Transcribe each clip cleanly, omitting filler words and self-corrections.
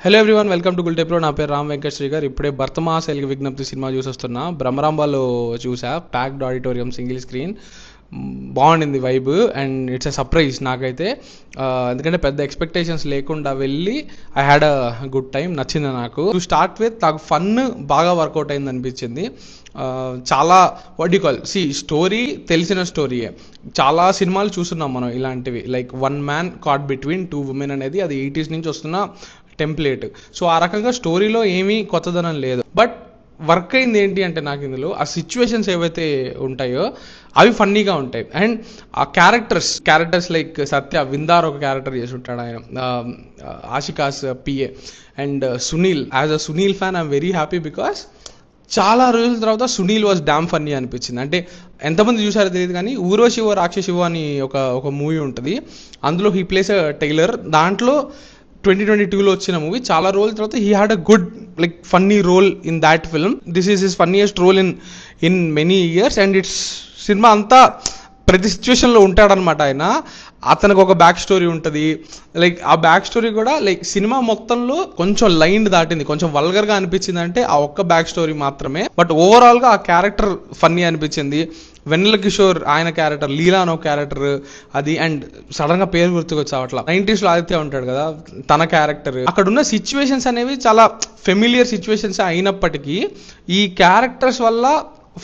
Hello everyone, welcome to Gulte pro. నా పేరు రామ్ వెంకట్ శ్రీ గారు. ఇప్పుడే భర్తమాసైలికి విజ్ఞప్తి సినిమా చూసొస్తున్నా. బ్రహ్మరాంబాలో చూసా, ప్యాక్డ్ ఆడిటోరియం, సింగిల్ స్క్రీన్. బాగుండింది vibe, and it's a surprise నాకైతే. ఎందుకంటే పెద్ద ఎక్స్పెక్టేషన్స్ లేకుండా వెళ్ళి I had a good time. నచ్చింది నాకు. టు స్టార్ట్ విత్ నాకు ఫన్ బాగా వర్కౌట్ అయింది అనిపించింది. చాలా వాట్ యు కాల్, స్టోరీ తెలిసిన స్టోరీయే. చాలా సినిమాలు చూస్తున్నాం మనం ఇలాంటివి, like one man caught between two women అనేది. అది 80s నుంచి వస్తున్న టెంప్లేట్. సో ఆ రకంగా స్టోరీలో ఏమీ కొత్తదనం లేదు. బట్ వర్క్ అయింది ఏంటి అంటే, నాకు ఇందులో ఆ సిచ్యువేషన్స్ ఏవైతే ఉంటాయో అవి ఫన్నీగా ఉంటాయి. అండ్ ఆ క్యారెక్టర్స్ లైక్ సత్య విందార్ ఒక క్యారెక్టర్ చేసి ఉంటాడు ఆయన, Ashika's PA. And Sunil, as a Sunil fan I'm very happy because చాలా రోజుల తర్వాత సునీల్ వాజ్ డామ్ ఫన్నీ అనిపించింది. అంటే ఎంతమంది చూసారో తెలియదు కానీ ఊర్వశివ రాక్షసివ అని ఒక మూవీ ఉంటుంది. అందులో హీ ప్లేస్ అ టైలర్. దాంట్లో 2022లో వచ్చిన మూవీ. చాలా రోజుల తర్వాత he had a good like funny role in that film. This is his funniest role in many years. And it's cinema అంతా ప్రతి సిచ్యువేషన్లో ఉంటాడనమాట ఆయన. అతనికి ఒక బ్యాక్ స్టోరీ ఉంటుంది. లైక్ ఆ బ్యాక్ స్టోరీ కూడా లైక్ సినిమా మొత్తంలో కొంచెం లైన్ దాటింది, కొంచెం వల్గర్గా అనిపించింది అంటే ఆ ఒక్క బ్యాక్ స్టోరీ మాత్రమే. బట్ ఓవరాల్గా ఆ క్యారెక్టర్ ఫన్నీ అనిపించింది. వెన్నెల కిషోర్ ఆయన క్యారెక్టర్, లీలా అనో క్యారెక్టర్ అది. అండ్ సడన్ గా పేరు గుర్తుకొచ్చి అట్లా 90s లో ఆదిత్య ఉంటాడు కదా, తన క్యారెక్టర్. అక్కడ ఉన్న సిచ్యువేషన్స్ అనేవి చాలా ఫెమిలియర్ సిచ్యువేషన్స్ అయినప్పటికీ ఈ క్యారెక్టర్స్ వల్ల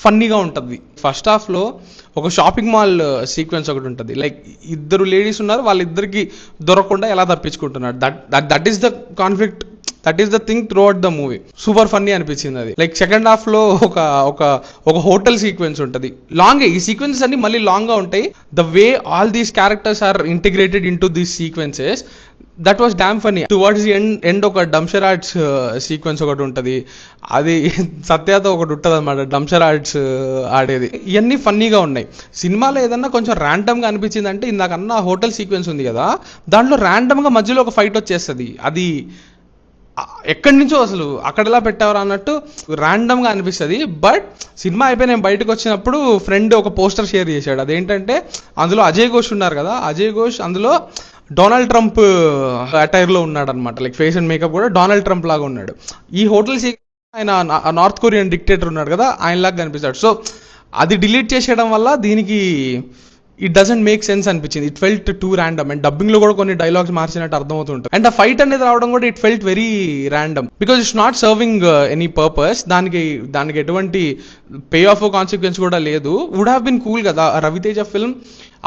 ఫన్నీగా ఉంటుంది. ఫస్ట్ హాఫ్ లో ఒక షాపింగ్ మాల్ సీక్వెన్స్ ఒకటి ఉంటుంది. లైక్ ఇద్దరు లేడీస్ ఉన్నారు, వాళ్ళిద్దరికి దొరకకుండా ఎలా తప్పించుకుంటున్నారు. That is the conflict, that is the thing throughout the movie. Super funny అనిపించింది అది. లైక్ సెకండ్ హాఫ్ లో ఒక హోటల్ సీక్వెన్స్ ఉంటుంది. లాంగ్, ఈ సీక్వెన్సెస్ అన్ని మళ్ళీ లాంగ్ గా ఉంటాయి. The way all these characters are integrated in to these sequences, that was damn funny. Towards the end ఒక డంషర్ ఆర్ట్స్ సీక్వెన్స్ ఒకటి ఉంటుంది. అది సత్యతో ఒకటి ఉంటుంది అనమాట, డంషర్ ఆర్ట్స్ ఆడేది. ఇవన్నీ ఫన్నీగా ఉన్నాయి. సినిమాలో ఏదన్నా కొంచెం ర్యాండమ్ గా అనిపించింది అంటే, ఇందాకన్నా హోటల్ సీక్వెన్స్ ఉంది కదా, దాంట్లో ర్యాండమ్ గా మధ్యలో ఒక ఫైట్ వచ్చేస్తుంది. అది ఎక్కడి నుంచో అసలు అక్కడ ఎలా పెట్టావరా అన్నట్టు ర్యాండమ్ గా అనిపిస్తుంది. బట్ సినిమా అయిపోయి నేను బయటకు వచ్చినప్పుడు ఫ్రెండ్ ఒక పోస్టర్ షేర్ చేశాడు. అదేంటంటే అందులో అజయ్ ఘోష్ ఉన్నారు కదా, అజయ్ ఘోష్ అందులో డొనాల్డ్ ట్రంప్ అటైర్ లో ఉన్నాడు అనమాట. లైక్ ఫేస్ అండ్ మేకప్ కూడా డొనాల్డ్ ట్రంప్ లాగా ఉన్నాడు. ఈ హోటల్ ఆయన నార్త్ కొరియన్ డిక్టేటర్ ఉన్నాడు కదా, ఆయన లాగా కనిపిస్తాడు. సో అది డిలీట్ చేసేయడం వల్ల దీనికి ఇట్ డజంట్ మేక్ సెన్స్ అనిపించింది. It felt two random. And dubbing లో కూడా కొన్ని డైలాగ్స్ మార్చినట్టు అర్థమవుతుంటుంది. అండ్ ఆ ఫైట్ అనేది రావడం కూడా it felt very random because it's not serving any purpose. దానికి ఎటువంటి పే ఆఫ్ కాన్సిక్వెన్స్ కూడా లేదు. వుడ్ హ్యావ్ బిన్ కూల్ కదా Raviteja film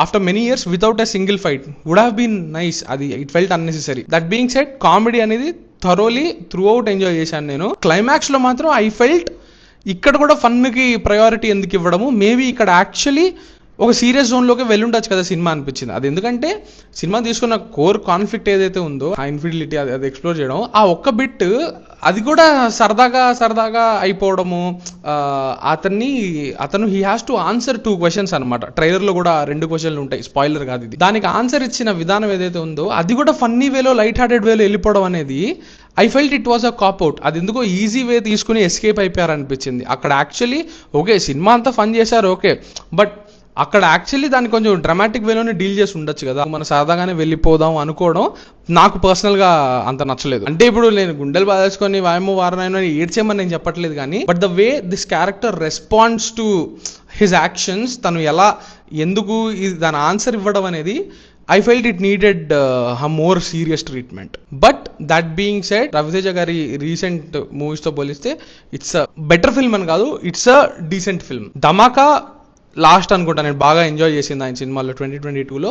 after many years without a single fight. Would have been nice. అది it felt unnecessary. That being said, comedy అనేది thoroughly through out enjoy చేశాను నేను. Climax లో మాత్రం I felt ఇక్కడ కూడా ఫన్ కి ప్రయారిటీ ఎందుకు ఇవ్వడము, మేబీ ఇక్కడ యాక్చువల్లీ ఒక సీరియస్ జోన్లోకి వెళ్ళుండొచ్చు కదా సినిమా అనిపించింది. అది ఎందుకంటే సినిమా తీసుకున్న కోర్ కాన్ఫ్లిక్ట్ ఏదైతే ఉందో, ఆ ఇన్ఫిడిలిటీ, అది ఎక్స్ప్లోర్ చేయడం, ఆ ఒక్క బిట్ అది కూడా సరదాగా అయిపోవడము. అతను he has to answer 2 questions అనమాట. ట్రైలర్ లో కూడా 2 questions ఉంటాయి, స్పాయిలర్ కాదు ఇది. దానికి ఆన్సర్ ఇచ్చిన విధానం ఏదైతే ఉందో అది కూడా ఫన్నీ వేలో, లైట్ హార్టెడ్ వేలో వెళ్ళిపోవడం అనేది I felt it was a cap out. అది ఎందుకో ఈజీ వే తీసుకుని ఎస్కేప్ అయిపోయారు అనిపించింది. అక్కడ యాక్చువల్లీ ఓకే సినిమా అంతా ఫన్ చేశారు ఓకే, బట్ అక్కడ యాక్చువల్లీ దాన్ని కొంచెం డ్రామాటిక్ వేలోనే డీల్ చేసి ఉండొచ్చు కదా. మనం సరదాగానే వెళ్ళిపోదాం అనుకోవడం నాకు పర్సనల్ గా అంత నచ్చలేదు. అంటే ఇప్పుడు నేను గుండెలు బాధేసుకొని వాయమో వారనైనా ఏడ్చేయమని నేను చెప్పట్లేదు కానీ, but the way this character responds to his actions, తను ఎందుకు దాని ఆన్సర్ ఇవ్వడం అనేది I felt it needed more serious treatment. But that being said, Ravi Teja గారి రీసెంట్ మూవీస్ తో పోలిస్తే ఇట్స్ అ బెటర్ ఫిల్మ్ అని కాదు, it's a decent film. Dhamaka last అనుకుంటా నేను బాగా ఎంజాయ్ చేసింది ఆయన సినిమాలో 2022లో.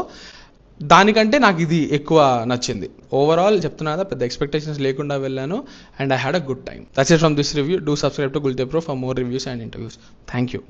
దానికంటే నాకు ఇది ఎక్కువ నచ్చింది. ఓవరాల్ చెప్తున్నా కదా, పెద్ద ఎక్స్పెక్టేషన్స్ లేకుండా వెళ్ళాను and I had a good time. That's it from this review. Do subscribe to Gulte pro for more reviews and interviews. Thank you.